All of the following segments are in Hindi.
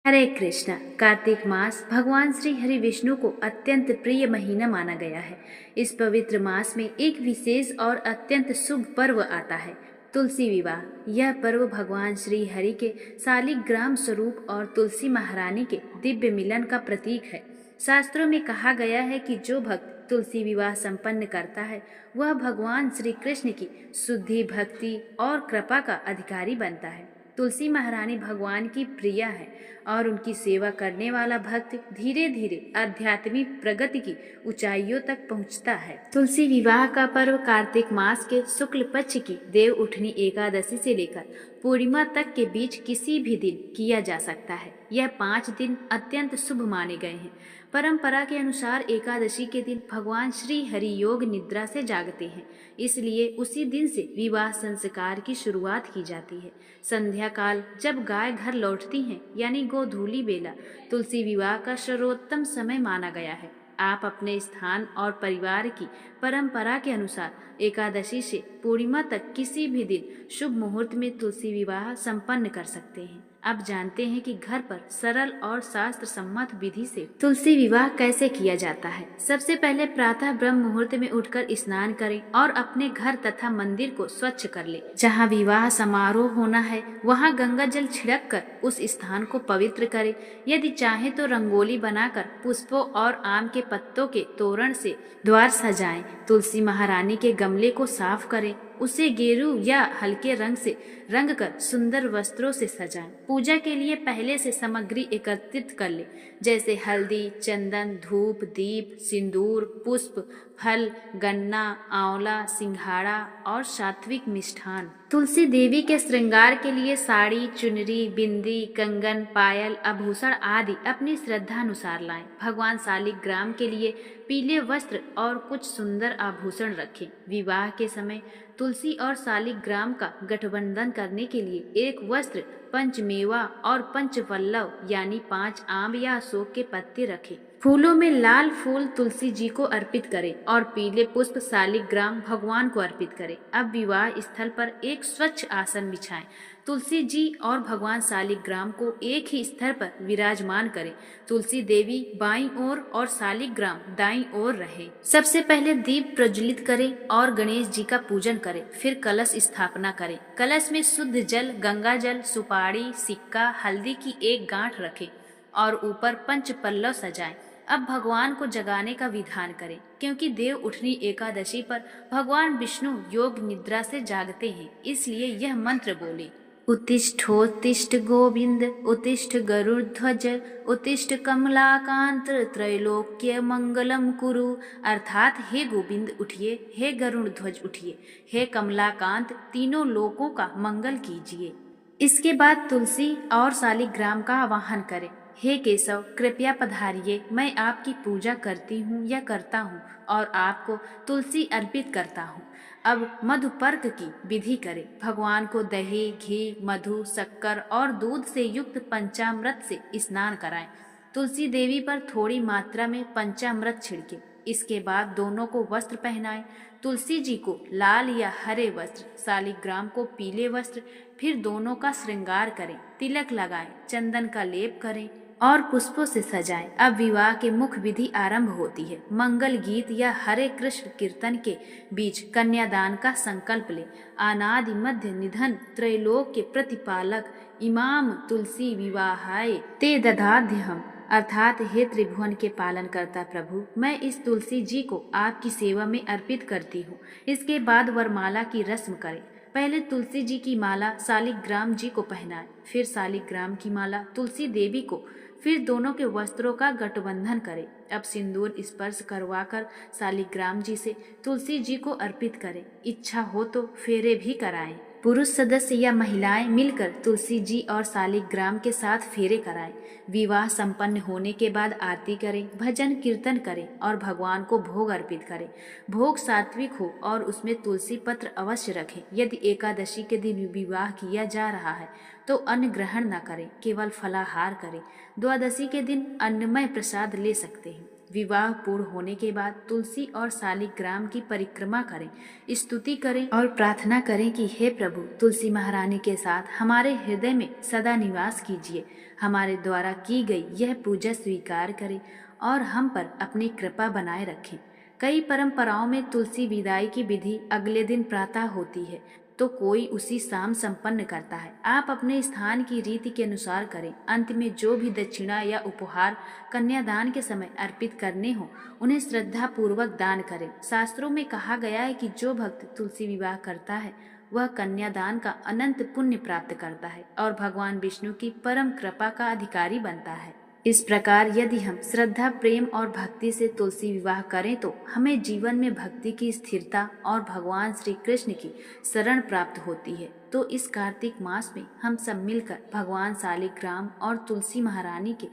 हरे कृष्णा। कार्तिक मास भगवान श्री हरि विष्णु को अत्यंत प्रिय महीना माना गया है। इस पवित्र मास में एक विशेष और अत्यंत शुभ पर्व आता है, तुलसी विवाह। यह पर्व भगवान श्री हरि के शालिग्राम स्वरूप और तुलसी महारानी के दिव्य मिलन का प्रतीक है। शास्त्रों में कहा गया है कि जो भक्त तुलसी विवाह संपन्न करता है वह भगवान श्री कृष्ण की शुद्धि, भक्ति और कृपा का अधिकारी बनता है। तुलसी महारानी भगवान की प्रिया है और उनकी सेवा करने वाला भक्त धीरे धीरे आध्यात्मिक प्रगति की ऊंचाइयों तक पहुंचता है। तुलसी विवाह का पर्व कार्तिक मास के शुक्ल पक्ष की देव उठनी एकादशी से लेकर पूर्णिमा तक के बीच किसी भी दिन किया जा सकता है। यह 5 दिन अत्यंत शुभ माने गए हैं। परंपरा के अनुसार एकादशी के दिन भगवान श्री हरि योग निद्रा से जागते हैं, इसलिए उसी दिन से विवाह संस्कार की शुरुआत की जाती है। संध्या काल जब गाय घर लौटती हैं यानी गोधूली बेला तुलसी विवाह का सर्वोत्तम समय माना गया है। आप अपने स्थान और परिवार की परंपरा के अनुसार एकादशी से पूर्णिमा तक किसी भी दिन शुभ मुहूर्त में तुलसी विवाह संपन्न कर सकते हैं। अब जानते हैं कि घर पर सरल और शास्त्र सम्मत विधि से तुलसी विवाह कैसे किया जाता है। सबसे पहले प्रातः ब्रह्म मुहूर्त में उठकर स्नान करें और अपने घर तथा मंदिर को स्वच्छ कर ले। जहाँ विवाह समारोह होना है वहाँ गंगा जल छिड़क कर उस स्थान को पवित्र करें। यदि चाहे तो रंगोली बनाकर पुष्पों और आम के पत्तों के तोरण से द्वार सजाएं। तुलसी महारानी के गमले को साफ करें, उसे गेरू या हल्के रंग से रंग कर सुंदर वस्त्रों से सजाएं। पूजा के लिए पहले से सामग्री एकत्रित कर ले, जैसे हल्दी, चंदन, धूप, दीप, सिंदूर, पुष्प, फल, गन्ना, आंवला, सिंघाड़ा और सात्विक मिष्ठान। तुलसी देवी के श्रृंगार के लिए साड़ी, चुनरी, बिंदी, कंगन, पायल, आभूषण आदि अपनी श्रद्धा अनुसार लाएं। भगवान शालिग्राम के लिए पीले वस्त्र और कुछ सुंदर आभूषण रखें। विवाह के समय तुलसी और शालिग्राम का गठबंधन करने के लिए एक वस्त्र, पंचमेवा और पंचपल्लव यानी 5 आम या अशोक के पत्ते रखें। फूलों में लाल फूल तुलसी जी को अर्पित करें और पीले पुष्प शालिग्राम भगवान को अर्पित करें। अब विवाह स्थल पर एक स्वच्छ आसन बिछाएं। तुलसी जी और भगवान शालिग्राम को एक ही स्तर पर विराजमान करें। तुलसी देवी बाईं ओर और शालिग्राम दाईं ओर रहे। सबसे पहले दीप प्रज्वलित करें और गणेश जी का पूजन करें, फिर कलश स्थापना करें। कलश में शुद्ध जल, गंगा जल, सुपारी, सिक्का, हल्दी की एक गांठ रखें और ऊपर पंचपल्लव सजाएं। अब भगवान को जगाने का विधान करें, क्योंकि देव उठनी एकादशी पर भगवान विष्णु योग निद्रा से जागते हैं, इसलिए यह मंत्र बोले। उत्तिष्ठोत्तिष्ठ गोविंद, उत्तिष्ठ गरुड़ध्वज, उत्तिष्ठ कमलाकांत, त्रैलोक्य मंगलम कुरु। अर्थात हे गोविंद उठिए, हे गरुड़ ध्वज उठिए, हे कमलाकांत तीनों लोकों का मंगल कीजिए। इसके बाद तुलसी और शालिग्राम का आवाहन करें। हे केशव कृपया पधारिए, मैं आपकी पूजा करती हूँ या करता हूँ और आपको तुलसी अर्पित करता हूँ। अब मधुपर्क की विधि करें। भगवान को दही, घी, मधु, शक्कर और दूध से युक्त पंचामृत से स्नान कराएं। तुलसी देवी पर थोड़ी मात्रा में पंचामृत छिड़के। इसके बाद दोनों को वस्त्र पहनाएं। तुलसी जी को लाल या हरे वस्त्र, शालिग्राम को पीले वस्त्र, फिर दोनों का श्रृंगार करें, तिलक लगाएं, चंदन का लेप करें और पुष्पों से सजाएं। अब विवाह के मुख्य विधि आरंभ होती है। मंगल गीत या हरे कृष्ण कीर्तन के बीच कन्यादान का संकल्प ले। अनादि मध्य निधन त्रैलोक के प्रतिपालक इमाम तुलसी विवाहाय ते दधाध्यहम्, अर्थात हे त्रिभुवन के पालन करता प्रभु, मैं इस तुलसी जी को आपकी सेवा में अर्पित करती हूँ। इसके बाद वरमाला की रस्म करें। पहले तुलसी जी की माला शालिग्राम जी को पहनाएं, फिर शालिग्राम की माला तुलसी देवी को, फिर दोनों के वस्त्रों का गठबंधन करें। अब सिंदूर स्पर्श करवाकर शालिग्राम जी से तुलसी जी को अर्पित करें। इच्छा हो तो फेरे भी कराएं। पुरुष सदस्य या महिलाएं मिलकर तुलसी जी और शालिग्राम के साथ फेरे कराएं। विवाह संपन्न होने के बाद आरती करें, भजन कीर्तन करें और भगवान को भोग अर्पित करें। भोग सात्विक हो और उसमें तुलसी पत्र अवश्य रखें। यदि एकादशी के दिन विवाह किया जा रहा है तो अन्न ग्रहण न करें, केवल फलाहार करें। द्वादशी के दिन अन्नमय प्रसाद ले सकते हैं। विवाह पूर्ण होने के बाद तुलसी और शालिग्राम की परिक्रमा करें, स्तुति करें और प्रार्थना करें कि हे प्रभु, तुलसी महारानी के साथ हमारे हृदय में सदा निवास कीजिए, हमारे द्वारा की गई यह पूजा स्वीकार करें और हम पर अपनी कृपा बनाए रखें। कई परंपराओं में तुलसी विदाई की विधि अगले दिन प्रातः होती है, तो कोई उसी शाम संपन्न करता है। आप अपने स्थान की रीति के अनुसार करें। अंत में जो भी दक्षिणा या उपहार कन्यादान के समय अर्पित करने हो, उन्हें श्रद्धा पूर्वक दान करें। शास्त्रों में कहा गया है कि जो भक्त तुलसी विवाह करता है वह कन्यादान का अनंत पुण्य प्राप्त करता है और भगवान विष्णु की परम कृपा का अधिकारी बनता है। इस प्रकार यदि हम श्रद्धा, प्रेम और भक्ति से तुलसी विवाह करें तो हमें जीवन में भक्ति की स्थिरता और भगवान श्री कृष्ण की शरण प्राप्त होती है। तो इस कार्तिक मास में हम सब मिलकर भगवान शालिग्राम और तुलसी महारानी के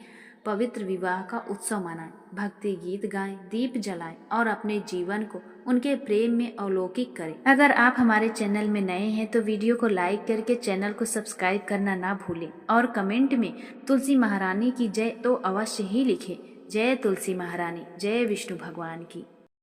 पवित्र विवाह का उत्सव मनाएं, भक्ति गीत गाएं, दीप जलाएं और अपने जीवन को उनके प्रेम में अलौकिक करें। अगर आप हमारे चैनल में नए हैं तो वीडियो को लाइक करके चैनल को सब्सक्राइब करना ना भूलें और कमेंट में तुलसी महारानी की जय तो अवश्य ही लिखें। जय तुलसी महारानी, जय विष्णु भगवान की।